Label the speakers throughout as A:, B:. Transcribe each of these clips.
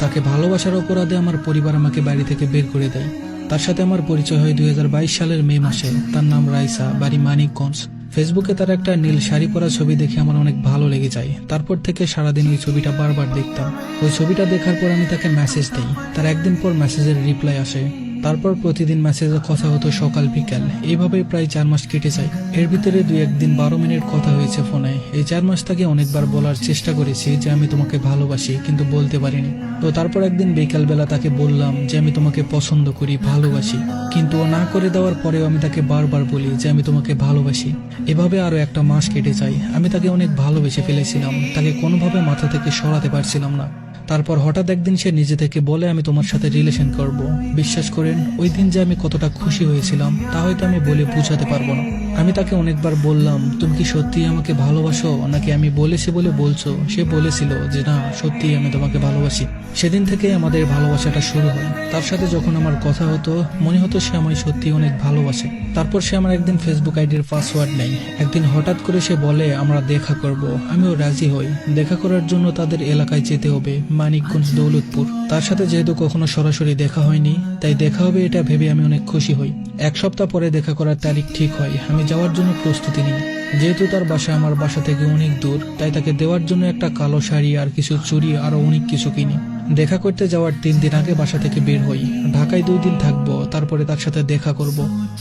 A: তাকে ভালোবাসার অপরাধে আমার পরিবার আমাকে বাড়ি থেকে বের করে দেয়। তার সাথে আমার পরিচয় হয় 2022 সালের মে মাসে। তার নাম রাইসা, বাড়ি মানিকগঞ্জ। ফেসবুকে তার একটা নীল শাড়ি পরা ছবি দেখে আমার অনেক ভালো লেগে যায়। তারপর থেকে সারাদিন ওই ছবিটা বারবার দেখতাম। ওই ছবিটা দেখার পর আমি তাকে মেসেজ দেই। তার একদিন পর মেসেজের রিপ্লাই আসে। তারপর প্রতিদিন মেসেজে কথা হতো সকাল বিকাল। এইভাবেই প্রায় 4 মাস কেটে যায়। এর ভিতরে 2-1 দিন 12 মিনিট কথা হয়েছে ফোনে। এই 4 মাস তাকে অনেকবার বলার চেষ্টা করেছি যে আমি তোমাকে ভালোবাসি, কিন্তু বলতে পারিনি। তো তারপর একদিন বিকাল বেলা তাকে বললাম যে আমি তোমাকে পছন্দ করি, ভালোবাসি। কিন্তু ও না করে দেওয়ার পরেও আমি তাকে বারবার বলি যে আমি তোমাকে ভালোবাসি। এভাবে আরো 1 মাস কেটে যায়। আমি তাকে অনেক ভালোবেসে ফেলেছিলাম। তাকে কোনোভাবে মাথা থেকে সরাতে পারছিলাম না। তারপর হঠাৎ একদিন সে নিজে থেকে বলে আমি তোমার সাথে রিলেশন করব। বিশ্বাস করেন, ওই দিন যে আমি কতটা খুশি হয়েছিলাম তা হয়তো আমি বলে বোঝাতে পারবো না। আমি তাকে অনেকবার বললাম তুমি কি সত্যি আমাকে ভালোবাসো নাকি আমি বলেছি বলে বলছো। সে বলেছিল যে না, সত্যি আমি তোমাকে ভালোবাসি। সেদিন থেকে আমাদের ভালোবাসাটা শুরু হয়। তার সাথে যখন আমার কথা হতো মনে হতো সে আমায় সত্যি অনেক ভালোবাসে। তারপর সে আমার একদিন ফেসবুক আইডির পাসওয়ার্ড নেই। একদিন হঠাৎ করে সে বলে আমরা দেখা করব। আমিও রাজি হই। দেখা করার জন্য তাদের এলাকায় যেতে হবে, মানিকগঞ্জ, দৌলতপুর। তার সাথে যেহেতু কখনো সরাসরি দেখা হয়নি, তাই দেখা হবে এটা ভেবে আমি অনেক খুশি হই। 1 সপ্তাহ পরে দেখা করার তারিখ ঠিক হয়। আমি যাওয়ার জন্য প্রস্তুতি নিই। যেহেতু তার বাসা আমার বাসা থেকে অনেক দূর, তাই তাকে দেওয়ার জন্য একটা কালো শাড়ি আর কিছু চুড়ি আরো অনেক কিছু কিনি। দেখা করতে যাওয়ার 3 দিন আগে বাসা থেকে বের হই। ঢাকায় 2 দিন থাকবো, তারপরে তার সাথে দেখা করব।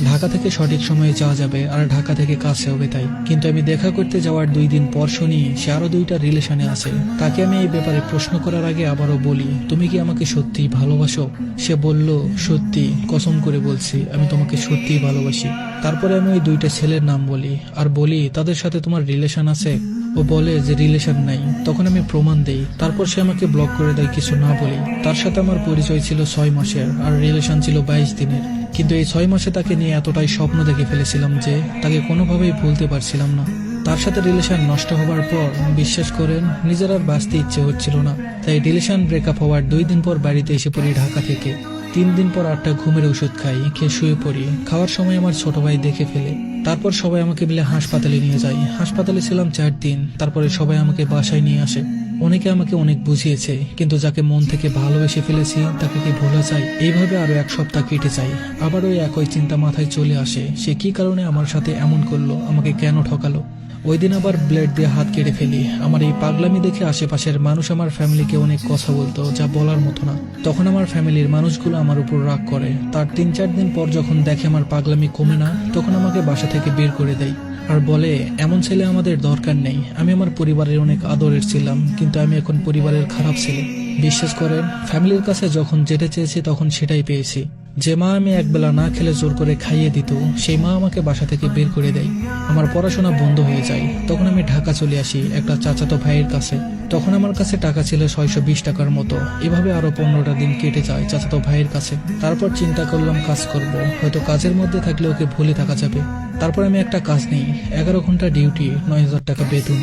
A: ঢাকা থেকে সঠিক সময়ে যাওয়া যাবে আর ঢাকা থেকে কাছে হবে তাই। কিন্তু আমি দেখা করতে যাওয়ার 2 দিন পর শুনি সে আরো 2টা রিলেশনে আছে। তাকে আমি এই ব্যাপারে প্রশ্ন করার আগে আবারও বলি তুমি কি আমাকে সত্যি ভালোবাসো? সে বলল সত্যি, কসম করে বলছি আমি তোমাকে সত্যিই ভালোবাসি। তারপরে আমি ওই 2টা ছেলের নাম বলি আর বলি তাদের সাথে তোমার রিলেশন আছে? ও বলে যে রিলেশন নাই। তখন আমি প্রমাণ দেই। তারপর সে আমাকে ব্লক করে দেয় কিছু না বলি। তার সাথে আমার পরিচয় ছিল 6 মাসের আর রিলেশন ছিল 22 দিনের। কিন্তু এই 6 মাসে তাকে নিয়ে এতটাই স্বপ্ন দেখে ফেলেছিলাম যে তাকে কোনোভাবেই ভুলতে পারছিলাম না। তার সাথে রিলেশন নষ্ট হওয়ার পর বিশ্বাস করেন নিজের আর বাঁচতে ইচ্ছে হচ্ছিল না। তাই রিলেশন ব্রেকআপ হওয়ার 2 দিন পর বাড়িতে এসে পড়ি ঢাকা থেকে। 3 দিন পর 8টা ঘুমের ওষুধ খাই, খেয়ে শুয়ে পড়ি। খাওয়ার সময় আমার ছোট ভাই দেখে ফেলে। তারপর সবাই আমাকে মিলে হাসপাতালে নিয়ে যায়। হাসপাতালে ছিলাম 4 দিন। তারপরে সবাই আমাকে বাসায় নিয়ে আসে। অনেকে আমাকে অনেক বুঝিয়েছে, কিন্তু যাকে মন থেকে ভালোবেসে ফেলেছি তাকে কি ভোলা যায়? এইভাবে আরো 1 সপ্তাহ কেটে যায়। আবার ওই একই চিন্তা মাথায় চলে আসে, সে কি কারণে আমার সাথে এমন করলো, আমাকে কেন ঠকালো। ওই দিন আবার ব্লেড দিয়ে হাত কেটে ফেলি। আমার এই পাগলামি দেখে আশেপাশের মানুষ আমার ফ্যামিলিকে অনেক কথা বলতো যা বলার মতো না। তখন আমার ফ্যামিলির মানুষগুলো আমার উপর রাগ করে। তার 3-4 দিন পর যখন দেখে আমার পাগলামি কমে না, তখন আমাকে বাসা থেকে বের করে দেয় আর বলে এমন ছেলে আমাদের দরকার নেই। আমি আমার পরিবারের অনেক আদরের ছিলাম, কিন্তু আমি এখন পরিবারের খারাপ ছেলে। বিশ্বাস করেন, ফ্যামিলির কাছে যখন যেতে চেয়েছি তখন সেটাই পেয়েছি। যে মা আমি একবেলা না খেলে জোর করে খাইয়ে দিত, সেই মা আমাকে বাসা থেকে বের করে দেয়। আমার পড়াশোনা বন্ধ হয়ে যায়। তখন আমি ঢাকা চলে আসি একটা চাচাতো ভাইয়ের কাছে। তখন আমার কাছে টাকা ছিল 620 টাকার মতো। এভাবে আরো 15টা দিন কেটে যায় চাচাতো ভাইয়ের কাছে। তারপর চিন্তা করলাম কাজ করব, হয়তো কাজের মধ্যে থাকলে ওকে ভুলে থাকা যাবে। তারপর আমি একটা কাজ নেই, 11 ঘন্টা ডিউটি, 9000 টাকা বেতন।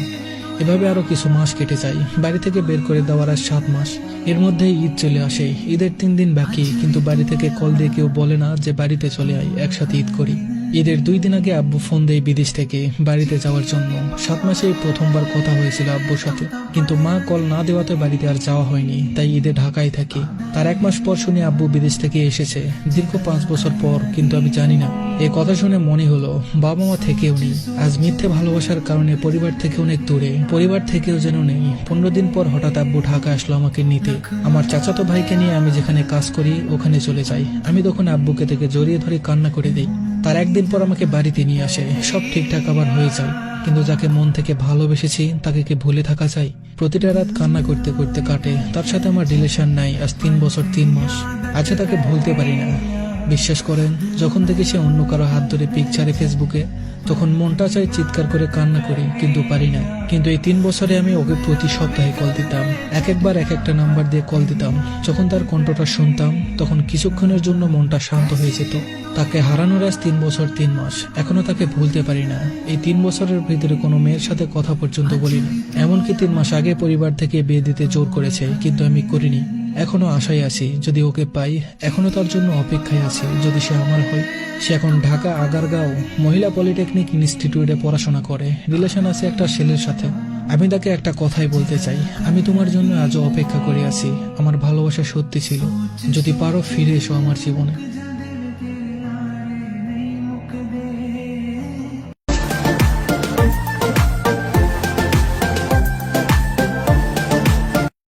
A: এভাবে আরো কিছু মাস কেটে যায়। বাড়ি থেকে বের করে দেওয়ার আর 7 মাস। এর মধ্যেই ঈদ চলে আসে। ঈদের 3 দিন বাকি, কিন্তু বাড়ি থেকে কল দিয়ে কেউ বলে না যে বাড়িতে চলে আয়, একসাথে ঈদ করি। ঈদের 2 দিন আগে আব্বু ফোন দেয় বিদেশ থেকে বাড়িতে যাওয়ার জন্য। 7 মাসে প্রথমবার কথা হয়েছিল আব্বুর সাথে, কিন্তু মা কল না দেওয়াতে বাড়িতে আর যাওয়া হয়নি। তাই ঈদে ঢাকায় থাকি। তার 1 মাস পর শুনি আব্বু বিদেশ থেকে এসেছে, দীর্ঘ 5 বছর পর। কিন্তু আমি জানি না। এই কথা শুনে মনে হলো বাবা মা থেকেও নেই। আজ মিথ্যে ভালোবাসার কারণে পরিবার থেকে অনেক দূরে, পরিবার থেকেও যেন নেই। 15 দিন পর হঠাৎ আব্বু ঢাকা আসলো আমাকে নিতে। আমার চাচাতো ভাইকে নিয়ে আমি যেখানে কাজ করি ওখানে চলে যাই। আমি তখন আব্বুকে থেকে জড়িয়ে ধরে কান্না করে দিই। তার 1 দিন পর আমাকে বাড়িতে নিয়ে আসে। সব ঠিকঠাক আবার হয়ে যায়। কিন্তু যাকে মন থেকে ভালোবেসেছি তাকে কি ভুলে থাকা যায়? প্রতিটা রাত কান্না করতে করতে কাটে। তার সাথে আমার রিলেশন নাই আজ 3 বছর 3 মাস। আচ্ছা, তাকে ভুলতে পারি না। বিশ্বাস করেন, যখন থেকে সে অন্য কারো হাত ধরে পিক ছাড়ে ফেসবুকে, তখন মনটা চাই চিৎকার করে কান্না করি, কিন্তু পারি না। কিন্তু এই 3 বছরে আমি ওকে প্রতি সপ্তাহে কল দিতাম। একবার এক একটা নাম্বার দিয়ে কল দিতাম। যখন তার কণ্ঠটা শুনতাম তখন কিছুক্ষণের জন্য মনটা শান্ত হয়ে যেত। তাকে হারানোর আজ 3 বছর 3 মাস। এখনো তাকে ভুলতে পারি না। এই 3 বছরের ভিতরে কোনো মেয়ের সাথে কথা পর্যন্ত বলিনি। এমনকি 3 মাস আগে পরিবার থেকে বিয়ে দিতে জোর করেছে, কিন্তু আমি করিনি। এখনো আশায় আছি, যদি ওকে পাই। এখনো তার জন্য অপেক্ষায় আছি, যদি সে আমার হয়। সে এখন ঢাকা আগারগাঁও মহিলা পলিটেকনিক ইনস্টিটিউটে পড়াশোনা করে। রিলেশন আছে একটা ছেলের সাথে। আমি তাকে একটা কথাই বলতে চাই, আমি তোমার জন্য আজও অপেক্ষা করে আছি। আমার ভালোবাসা সত্যি ছিল, যদি পারো ফিরে এসো আমার জীবনে।